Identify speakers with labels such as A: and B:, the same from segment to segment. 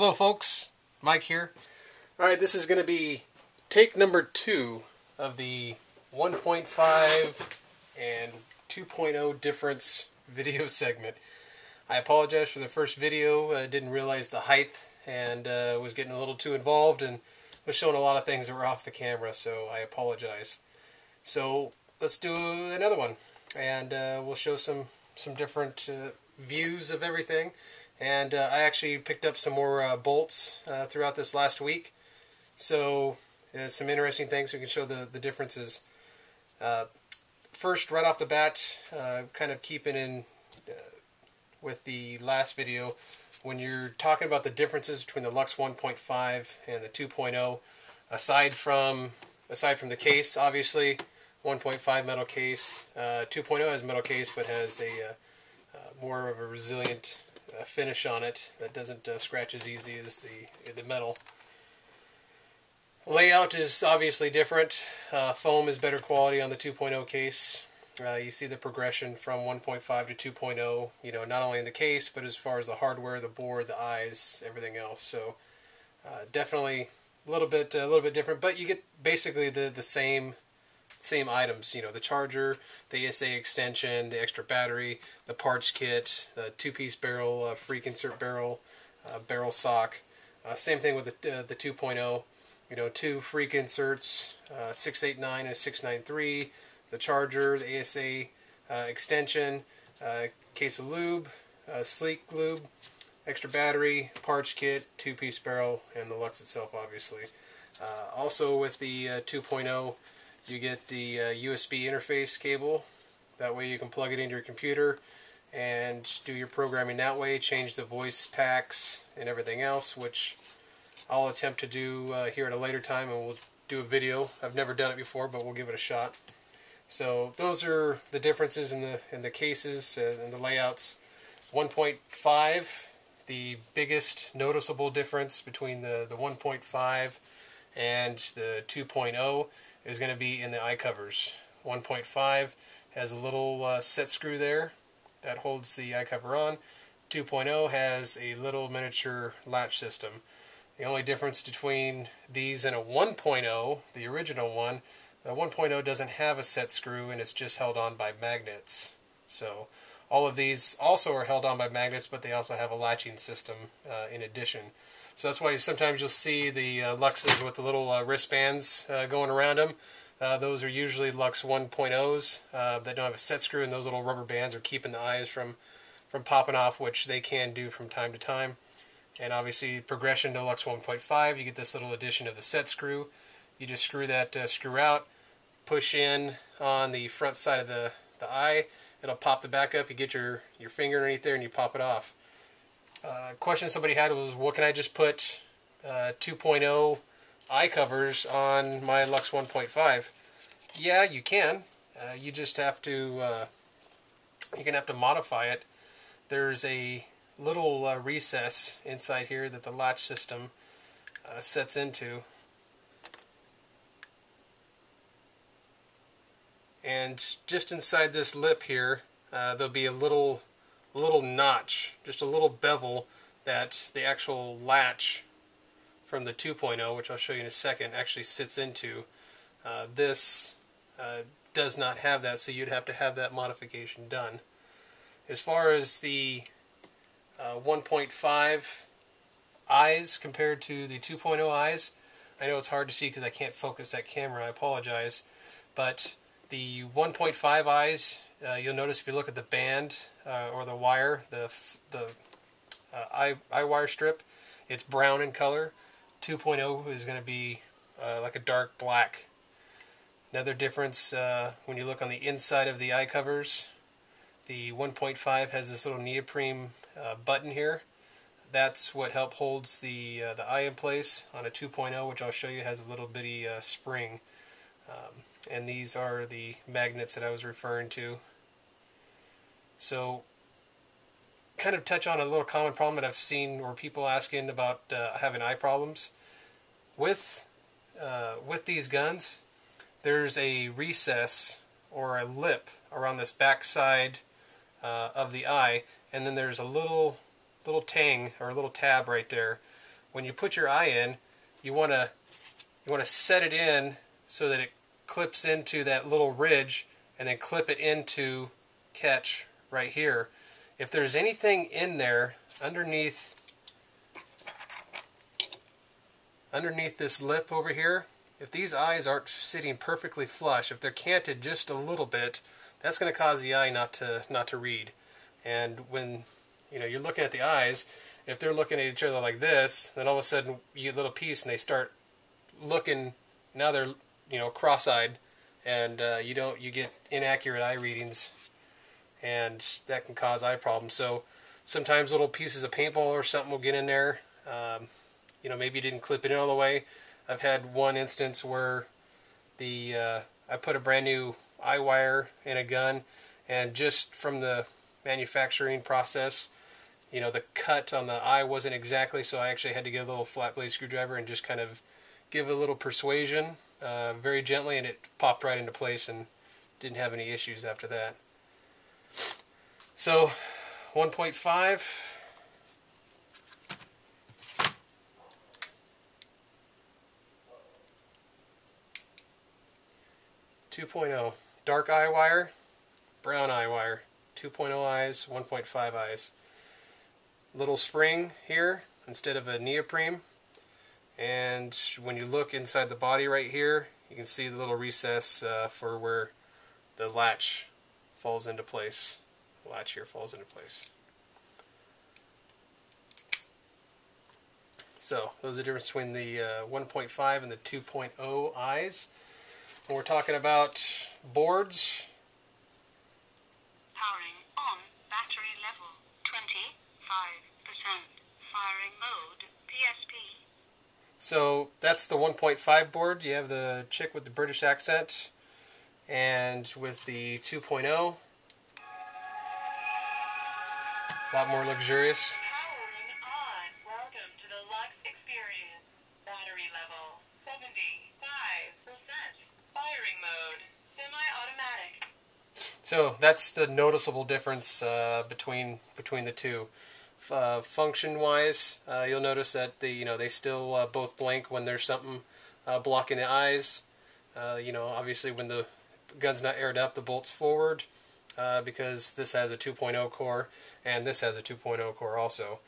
A: Hello folks, Mike here. Alright, this is going to be take number 2 of the 1.5 and 2.0 difference video segment. I apologize for the first video. I didn't realize the height and was getting a little too involved and was showing a lot of things that were off the camera, so I apologize. So let's do another one, and we'll show some different views of everything. And I actually picked up some more bolts throughout this last week, so some interesting things. We can show the differences. First, right off the bat, kind of keeping in with the last video, when you're talking about the differences between the Luxe 1.5 and the 2.0, aside from the case, obviously, 1.5 metal case, 2.0 has metal case but has a more of a resilient finish on it that doesn't scratch as easy as the metal. Layout is obviously different. Foam is better quality on the 2.0 case. You see the progression from 1.5 to 2.0, you know, not only in the case, but as far as the hardware, the board, the eyes, everything else. So definitely a little bit different, but you get basically the same items. You know, the charger, the ASA extension, the extra battery, the parts kit, the two-piece barrel, freak insert barrel, barrel sock. Same thing with the 2.0. You know, 2 freak inserts, 689 and 693. The charger, the ASA extension, case of lube, sleek lube, extra battery, parts kit, two-piece barrel, and the Luxe itself, obviously. Also with the 2.0, you get the USB interface cable. That way you can plug it into your computer and do your programming that way, change the voice packs and everything else, which I'll attempt to do here at a later time, and we'll do a video. I've never done it before, but we'll give it a shot. So those are the differences in the cases and the layouts. 1.5, the biggest noticeable difference between the 1.5 and the 2.0 is going to be in the eye covers. 1.5 has a little set screw there that holds the eye cover on. 2.0 has a little miniature latch system. The only difference between these and a 1.0, the original one, the 1.0 doesn't have a set screw and it's just held on by magnets. So all of these also are held on by magnets, but they also have a latching system in addition. So that's why sometimes you'll see the Luxes with the little wristbands going around them. Those are usually Luxe 1.0s that don't have a set screw, and those little rubber bands are keeping the eyes from popping off, which they can do from time to time. And obviously, progression to Luxe 1.5, you get this little addition of the set screw. You just screw that screw out, push in on the front side of the eye. It'll pop the back up. You get your finger underneath there and you pop it off. Question somebody had was, what can I just put 2.0 eye covers on my Luxe 1.5? Yeah, you can. You just have to you're gonna have to modify it. There's a little recess inside here that the latch system sets into, and just inside this lip here there'll be a little notch, just a little bevel that the actual latch from the 2.0, which I'll show you in a second, actually sits into. This does not have that, so you'd have to have that modification done. As far as the 1.5 eyes compared to the 2.0 eyes, I know it's hard to see because I can't focus that camera, I apologize, but the 1.5 eyes, you'll notice if you look at the band or the wire, the eye wire strip, it's brown in color. 2.0 is going to be like a dark black. Another difference when you look on the inside of the eye covers, the 1.5 has this little neoprene button here. That's what holds the eye in place. On a 2.0, which I'll show you, has a little bitty spring. And these are the magnets that I was referring to. So, kind of touch on a little common problem that I've seen, or people asking about having eye problems. With these guns, there's a recess or a lip around this back side of the eye, and then there's a little tang or a little tab right there when you put your eye in, you want to set it in so that it clips into that little ridge, and then clip it into catch right here. If there's anything in there underneath this lip over here, if these eyes aren't sitting perfectly flush, if they're canted just a little bit, that's going to cause the eye not to read. And when you're looking at the eyes, if they're looking at each other like this, then all of a sudden you get a little piece and they start looking. Now they're cross-eyed, and you get inaccurate eye readings, and that can cause eye problems. So sometimes little pieces of paintball or something will get in there. Maybe you didn't clip it in all the way. I've had one instance where I put a brand new eye wire in a gun, and just from the manufacturing process, the cut on the eye wasn't exactly, so I actually had to get a little flat blade screwdriver and just kind of give it a little persuasion, very gently, and it popped right into place and didn't have any issues after that. So 1.5. 2.0, dark eye wire, brown eye wire, 2.0 eyes, 1.5 eyes. Little spring here instead of a neoprene, and when you look inside the body right here, you can see the little recess for where the latch falls into place. The latch here falls into place. So those are the difference between the 1.5 and the 2.0 eyes. When we're talking about boards,
B: powering on, battery level 25%, firing mode PSP.
A: So that's the 1.5 board. You have the chick with the British accent, and with the 2.0, a lot more luxurious.
B: Powering on, welcome to the Luxe experience. Battery level 75%. Firing mode, semi-automatic.
A: So that's the noticeable difference between the two. Function-wise, you'll notice that they still both blink when there's something blocking the eyes. Obviously when the gun's not aired up, the bolt's forward because this has a 2.0 core and this has a 2.0 core also.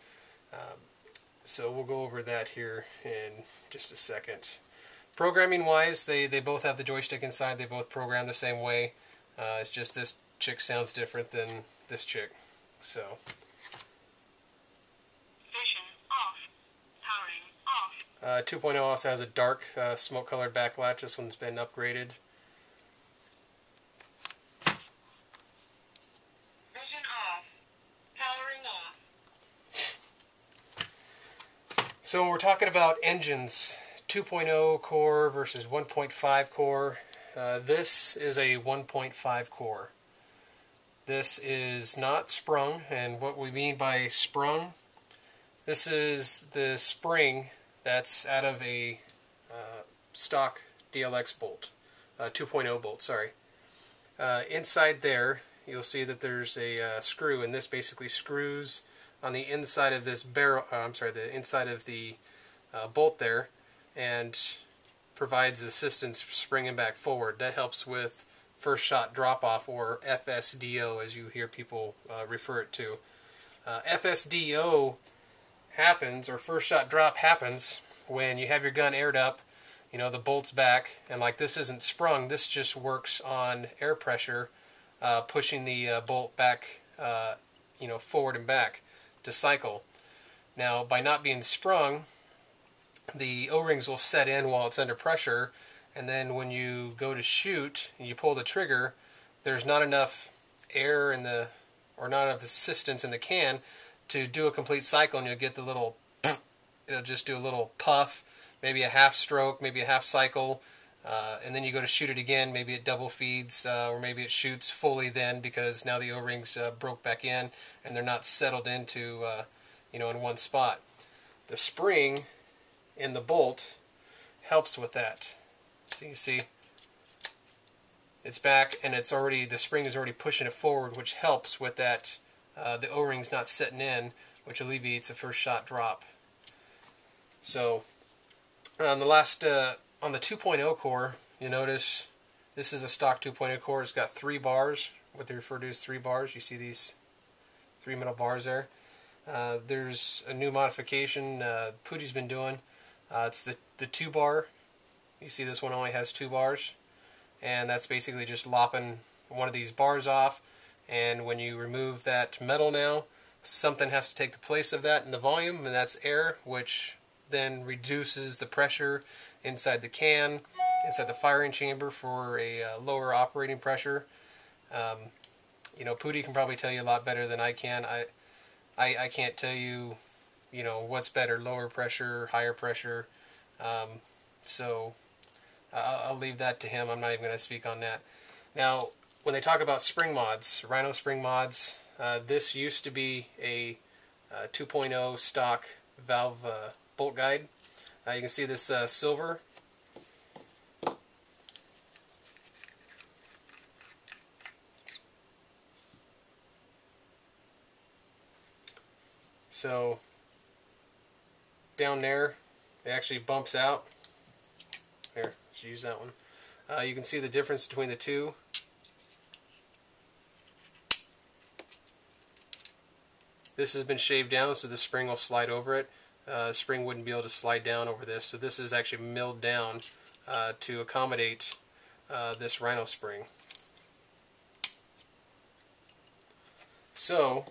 A: So we'll go over that here in just a second. Programming wise, they both have the joystick inside. They both program the same way. It's just this chick sounds different than this chick. So
B: Vision off. Powering off.
A: 2.0 also has a dark smoke colored backlight. This one's been upgraded.
B: Vision off. Powering off.
A: So when we're talking about engines, 2.0 core versus 1.5 core, this is a 1.5 core. This is not sprung, and what we mean by sprung, this is the spring that's out of a stock DLX bolt, 2.0 bolt, sorry. Inside there, you'll see that there's a screw, and this basically screws on the inside of this barrel, the inside of the bolt there, and provides assistance springing back forward. That helps with first shot drop off, or FSDO as you hear people refer it to. FSDO happens, or first shot drop happens, when you have your gun aired up, the bolt's back, and like this isn't sprung, this just works on air pressure, pushing the bolt back, forward and back to cycle. Now, by not being sprung, the O-rings will set in while it's under pressure, and then when you go to shoot and you pull the trigger, there's not enough air or not enough assistance in the can to do a complete cycle, and you'll get the little, it'll just do a little puff, maybe a half stroke, maybe a half cycle, and then you go to shoot it again, maybe it double feeds, or maybe it shoots fully then, because now the O-rings broke back in and they're not settled into in one spot. The spring in the bolt helps with that. So you see it's back, and the spring is already pushing it forward, which helps with that, the O-rings not setting in, which alleviates a first shot drop. So on the last on the 2.0 core, you notice this is a stock 2.0 core. It's got 3 bars, what they refer to as 3 bars. You see these 3 metal bars there. There's a new modification Pooty's been doing. It's the 2 bar. You see this one only has 2 bars, and that's basically just lopping one of these bars off, and when you remove that metal now, something has to take the place of that in the volume, and that's air, which then reduces the pressure inside the can, inside the firing chamber for a lower operating pressure. You know, Pooty can probably tell you a lot better than I can. I can't tell you, you know, what's better, lower pressure, higher pressure. So I'll leave that to him. I'm not even going to speak on that. Now, when they talk about spring mods, Rhino spring mods, this used to be a 2.0 stock valve bolt guide. You can see this silver. So down there, it actually bumps out. Here, let's use that one. You can see the difference between the two. This has been shaved down so the spring will slide over it. The spring wouldn't be able to slide down over this, so this is actually milled down to accommodate this Rhino spring. So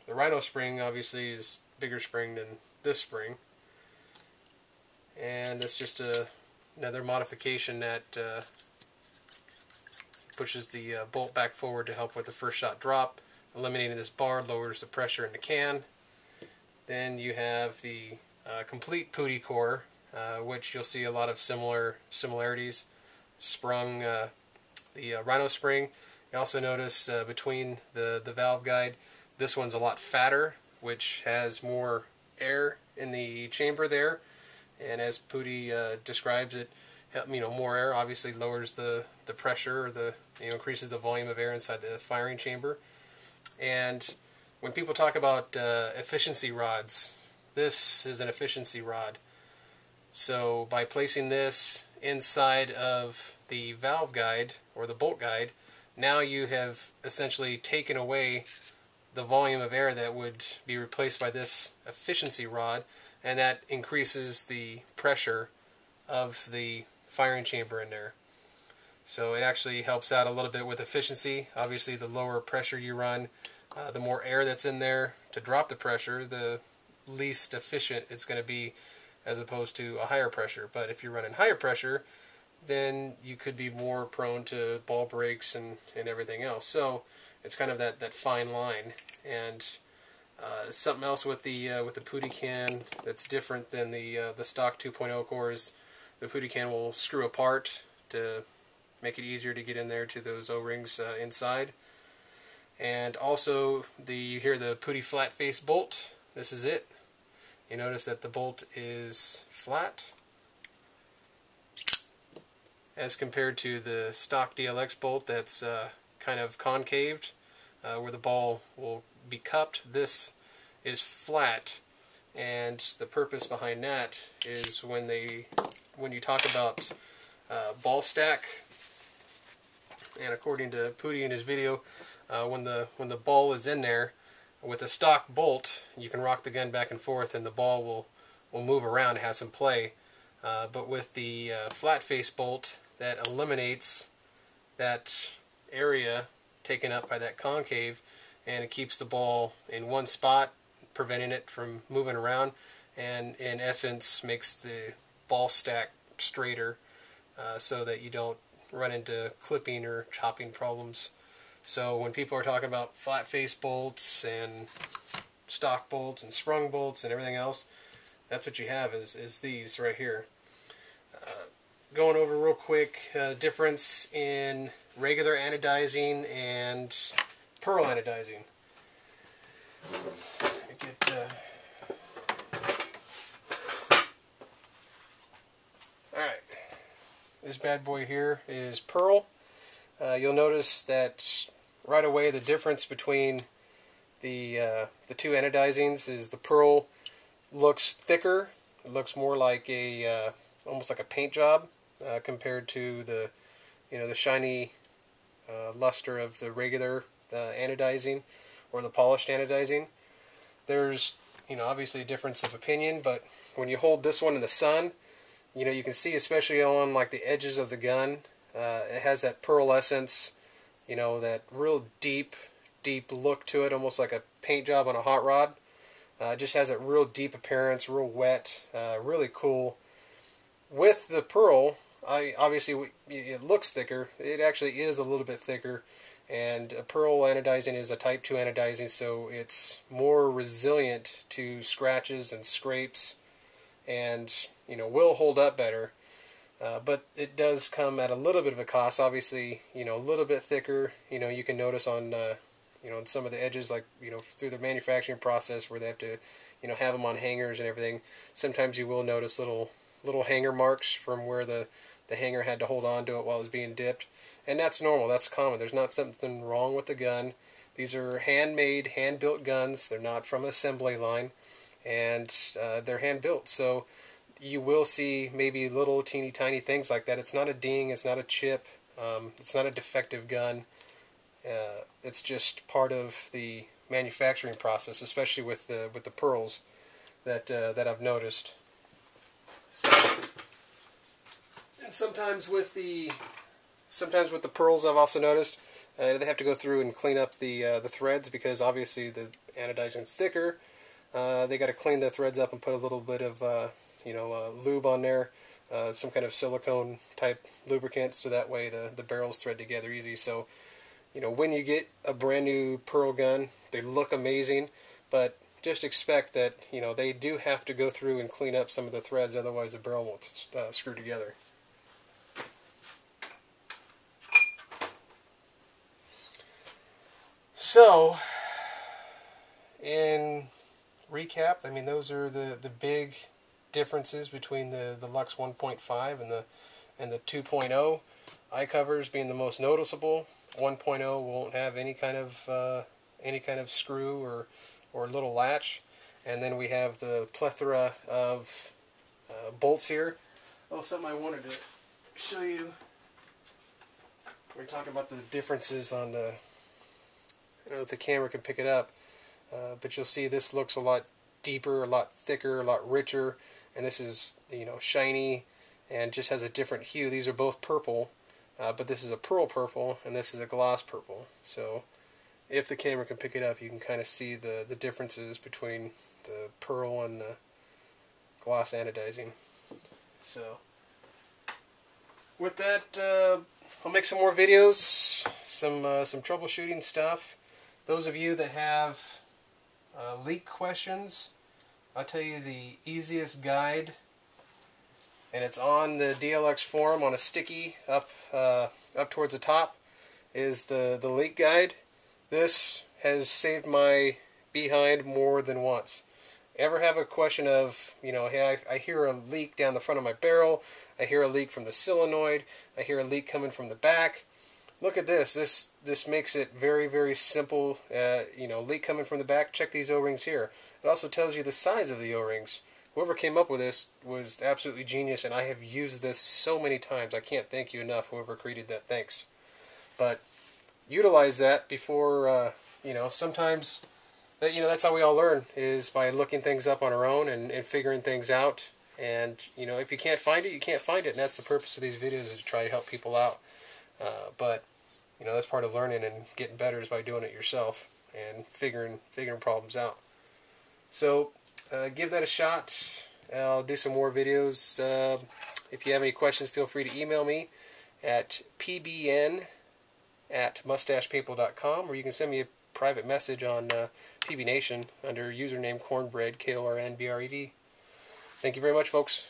A: the Rhino spring obviously is bigger spring than this spring, and it's just another modification that pushes the bolt back forward to help with the first shot drop. Eliminating this bar lowers the pressure in the can. Then you have the complete Pooty core, which you'll see a lot of similarities. Sprung the Rhino spring. You also notice between the valve guide, this one's a lot fatter, which has more air in the chamber there. And as Pooty describes it, you know, more air obviously lowers the pressure, or increases the volume of air inside the firing chamber. And when people talk about efficiency rods, this is an efficiency rod. So by placing this inside of the valve guide or the bolt guide, now you have essentially taken away the volume of air that would be replaced by this efficiency rod, and that increases the pressure of the firing chamber in there. So it actually helps out a little bit with efficiency. Obviously, the lower pressure you run, the more air that's in there to drop the pressure, the least efficient it's going to be, as opposed to a higher pressure. But if you're running higher pressure, then you could be more prone to ball breaks and everything else. So it's kind of that fine line. And something else with the Pooty can that's different than the stock 2.0 cores. The Pooty can will screw apart to make it easier to get in there to those O-rings inside. And also you hear the Pooty flat face bolt. This is it. You notice that the bolt is flat as compared to the stock DLX bolt that's kind of concaved, where the ball will be cupped. This is flat, and the purpose behind that is when you talk about ball stack, and according to Pooty in his video, when the ball is in there with a stock bolt, you can rock the gun back and forth and the ball will move around and have some play. But with the flat face bolt, that eliminates that area taken up by that concave, and it keeps the ball in one spot, preventing it from moving around, and in essence makes the ball stack straighter, so that you don't run into clipping or chopping problems. So when people are talking about flat face bolts and stock bolts and sprung bolts and everything else, that's what you have is these right here. Going over real quick, difference in regular anodizing and pearl anodizing. Alright, this bad boy here is pearl. You'll notice that right away the difference between the two anodizings is the pearl looks thicker It looks more like a almost like a paint job compared to the the shiny luster of the regular anodizing or the polished anodizing. There's obviously a difference of opinion, but when you hold this one in the sun, you can see, especially on like the edges of the gun, it has that pearlescence, that real deep look to it, almost like a paint job on a hot rod. It just has that real deep appearance, real wet, really cool. With the pearl, obviously it looks thicker. It actually is a little bit thicker, and pearl anodizing is a type 2 anodizing, so it's more resilient to scratches and scrapes, and will hold up better. But it does come at a little bit of a cost. Obviously, a little bit thicker. You can notice on on some of the edges, like through the manufacturing process where they have to have them on hangers and everything. Sometimes you will notice little hanger marks from where the hanger had to hold on to it while it was being dipped, and that's normal. That's common. There's not something wrong with the gun. These are handmade, hand-built guns. They're not from an assembly line, and they're hand-built. So you will see maybe little teeny tiny things like that. It's not a ding. It's not a chip. It's not a defective gun. It's just part of the manufacturing process, especially with the pearls that I've noticed. So, and sometimes with the pearls, I've also noticed they have to go through and clean up the threads, because obviously the anodizing is thicker. They got to clean the threads up and put a little bit of lube on there, some kind of silicone type lubricant, so that way the barrels thread together easy. So when you get a brand new pearl gun, they look amazing, but just expect that they do have to go through and clean up some of the threads, otherwise the barrel won't screw together. So, in recap, I mean, those are the big differences between the Luxe 1.5 and the 2.0. Eye covers being the most noticeable. 1.0 won't have any kind of screw or little latch, and then we have the plethora of bolts here. Oh, something I wanted to show you. We're talking about the differences on the. I don't know if the camera can pick it up, but you'll see this looks a lot deeper, a lot thicker, a lot richer, and this is shiny and just has a different hue. These are both purple. But this is a pearl purple, and this is a gloss purple. So if the camera can pick it up, you can kind of see the differences between the pearl and the gloss anodizing. So with that, I'll make some more videos, some troubleshooting stuff. Those of you that have leak questions, I'll tell you the easiest guide, and it's on the DLX forum on a sticky up towards the top, is the leak guide. This has saved my behind more than once. Ever have a question of, hey, I hear a leak down the front of my barrel, I hear a leak from the solenoid, I hear a leak coming from the back. Look at this. This makes it very, very simple. Leak coming from the back, check these O-rings here. It also tells you the size of the O-rings. Whoever came up with this was absolutely genius, and I have used this so many times. I can't thank you enough, whoever created that. Thanks. But utilize that before, sometimes, that's how we all learn, is by looking things up on our own and figuring things out. And, if you can't find it, you can't find it. And that's the purpose of these videos, is to try to help people out. But, that's part of learning and getting better, is by doing it yourself and figuring problems out. So, give that a shot. I'll do some more videos. If you have any questions, feel free to email me at pbn@mustachepaintball.com, or you can send me a private message on PB Nation under username Cornbread, Kornbred. Thank you very much, folks.